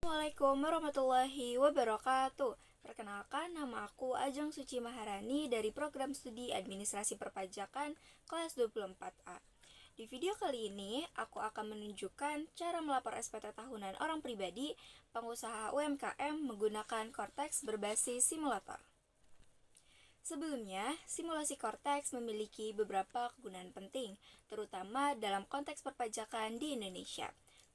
Assalamualaikum warahmatullahi wabarakatuh. Perkenalkan, nama aku Ajeng Suci Maharani dari program studi Administrasi Perpajakan kelas 24A. Di video kali ini, aku akan menunjukkan cara melapor SPT tahunan orang pribadi pengusaha UMKM menggunakan Cortex berbasis simulator. Sebelumnya, simulasi Cortex memiliki beberapa kegunaan penting, terutama dalam konteks perpajakan di Indonesia.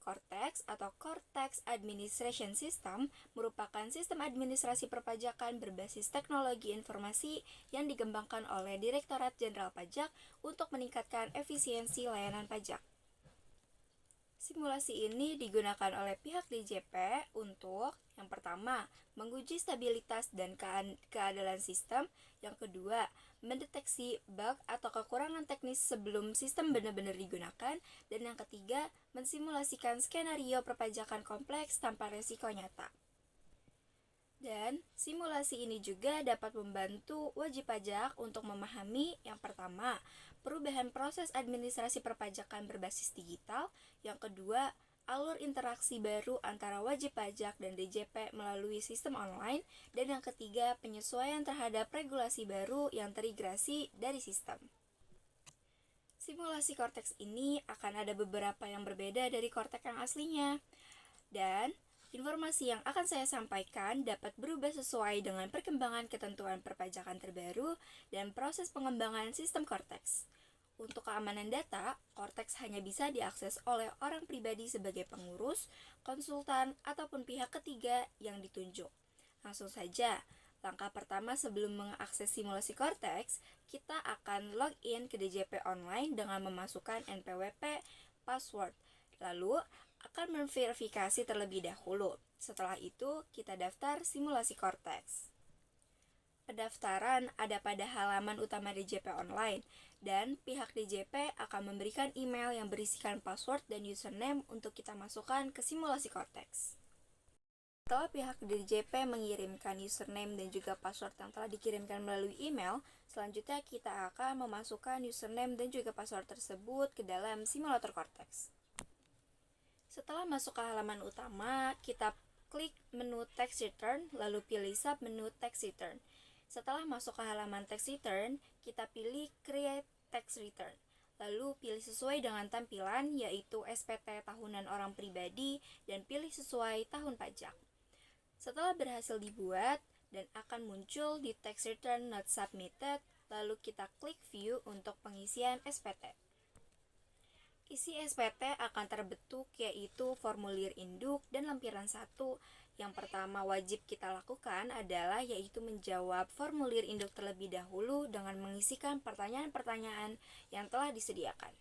Cortex atau Cortex Administration System merupakan sistem administrasi perpajakan berbasis teknologi informasi yang dikembangkan oleh Direktorat Jenderal Pajak untuk meningkatkan efisiensi layanan pajak. Simulasi ini digunakan oleh pihak DJP untuk yang pertama, menguji stabilitas dan keadalan sistem. Yang kedua, mendeteksi bug atau kekurangan teknis sebelum sistem benar-benar digunakan. Dan yang ketiga, mensimulasikan skenario perpajakan kompleks tanpa resiko nyata. Dan simulasi ini juga dapat membantu wajib pajak untuk memahami yang pertama, perubahan proses administrasi perpajakan berbasis digital. Yang kedua, alur interaksi baru antara wajib pajak dan DJP melalui sistem online. Dan yang ketiga, penyesuaian terhadap regulasi baru yang terintegrasi dari sistem. Simulasi Cortex ini akan ada beberapa yang berbeda dari Cortex yang aslinya. Dan informasi yang akan saya sampaikan dapat berubah sesuai dengan perkembangan ketentuan perpajakan terbaru dan proses pengembangan sistem Cortex. Untuk keamanan data, Cortex hanya bisa diakses oleh orang pribadi sebagai pengurus, konsultan, ataupun pihak ketiga yang ditunjuk. Langsung saja, langkah pertama sebelum mengakses simulasi Cortex, kita akan login ke DJP online dengan memasukkan NPWP, password. Lalu, akan memverifikasi terlebih dahulu. Setelah itu, kita daftar simulasi Cortex. Pendaftaran ada pada halaman utama DJP online, dan pihak DJP akan memberikan email yang berisikan password dan username untuk kita masukkan ke simulasi Cortex. Setelah pihak DJP mengirimkan username dan juga password yang telah dikirimkan melalui email, selanjutnya kita akan memasukkan username dan juga password tersebut ke dalam simulator Cortex. Setelah masuk ke halaman utama, kita klik menu Tax Return, lalu pilih sub menu Tax Return. Setelah masuk ke halaman Tax Return, kita pilih Create Tax Return. Lalu pilih sesuai dengan tampilan, yaitu SPT tahunan orang pribadi, dan pilih sesuai tahun pajak. Setelah berhasil dibuat dan akan muncul di Tax Return Not Submitted, lalu kita klik View untuk pengisian SPT. Isi SPT akan terbentuk yaitu formulir induk dan lampiran 1. Yang pertama wajib kita lakukan adalah yaitu menjawab formulir induk terlebih dahulu dengan mengisikan pertanyaan-pertanyaan yang telah disediakan.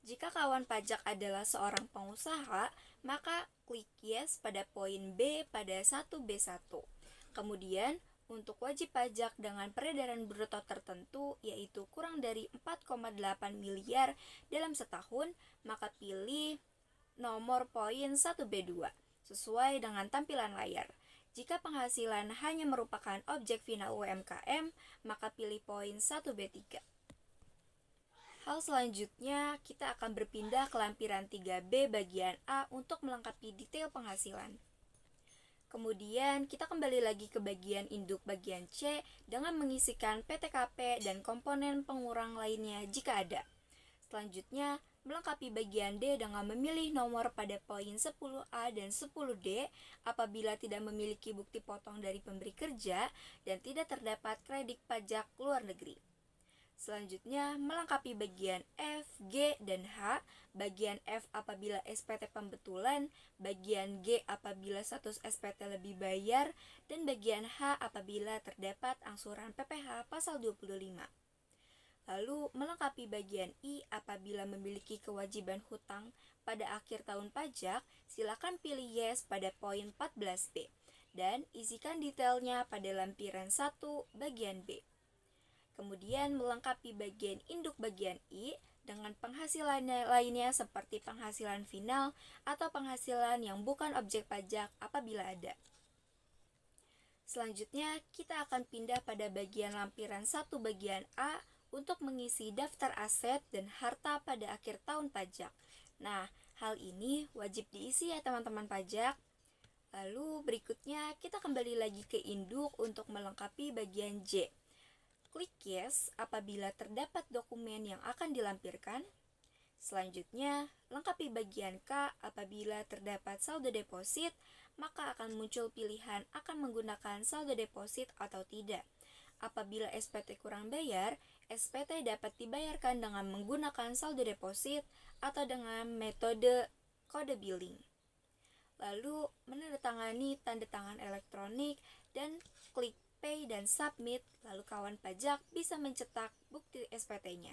Jika kawan pajak adalah seorang pengusaha, maka klik yes pada poin B pada 1B1. Kemudian, untuk wajib pajak dengan peredaran bruto tertentu, yaitu kurang dari 4,8 miliar dalam setahun, maka pilih nomor poin 1B2, sesuai dengan tampilan layar. Jika penghasilan hanya merupakan objek final UMKM, maka pilih poin 1B3. Hal selanjutnya, kita akan berpindah ke lampiran 3B bagian A untuk melengkapi detail penghasilan. Kemudian, kita kembali lagi ke bagian induk bagian C dengan mengisikan PTKP dan komponen pengurang lainnya jika ada. Selanjutnya, melengkapi bagian D dengan memilih nomor pada poin 10A dan 10D apabila tidak memiliki bukti potong dari pemberi kerja dan tidak terdapat kredit pajak luar negeri. Selanjutnya, melengkapi bagian F, G, dan H. Bagian F apabila SPT pembetulan, bagian G apabila status SPT lebih bayar, dan bagian H apabila terdapat angsuran PPh pasal 25. Lalu, melengkapi bagian I apabila memiliki kewajiban hutang pada akhir tahun pajak, silakan pilih yes pada poin 14B, dan isikan detailnya pada lampiran 1 bagian B. Kemudian melengkapi bagian induk bagian I dengan penghasilan lainnya seperti penghasilan final atau penghasilan yang bukan objek pajak apabila ada. Selanjutnya, kita akan pindah pada bagian lampiran 1 bagian A untuk mengisi daftar aset dan harta pada akhir tahun pajak. Nah, Hal ini wajib diisi ya teman-teman pajak. Lalu berikutnya kita kembali lagi ke induk untuk melengkapi bagian J. Klik Yes apabila terdapat dokumen yang akan dilampirkan. Selanjutnya, lengkapi bagian K apabila terdapat saldo deposit, maka akan muncul pilihan akan menggunakan saldo deposit atau tidak. Apabila SPT kurang bayar, SPT dapat dibayarkan dengan menggunakan saldo deposit atau dengan metode kode billing. Lalu, menandatangani tanda tangan elektronik dan klik Pay dan Submit, lalu kawan pajak bisa mencetak bukti SPT-nya.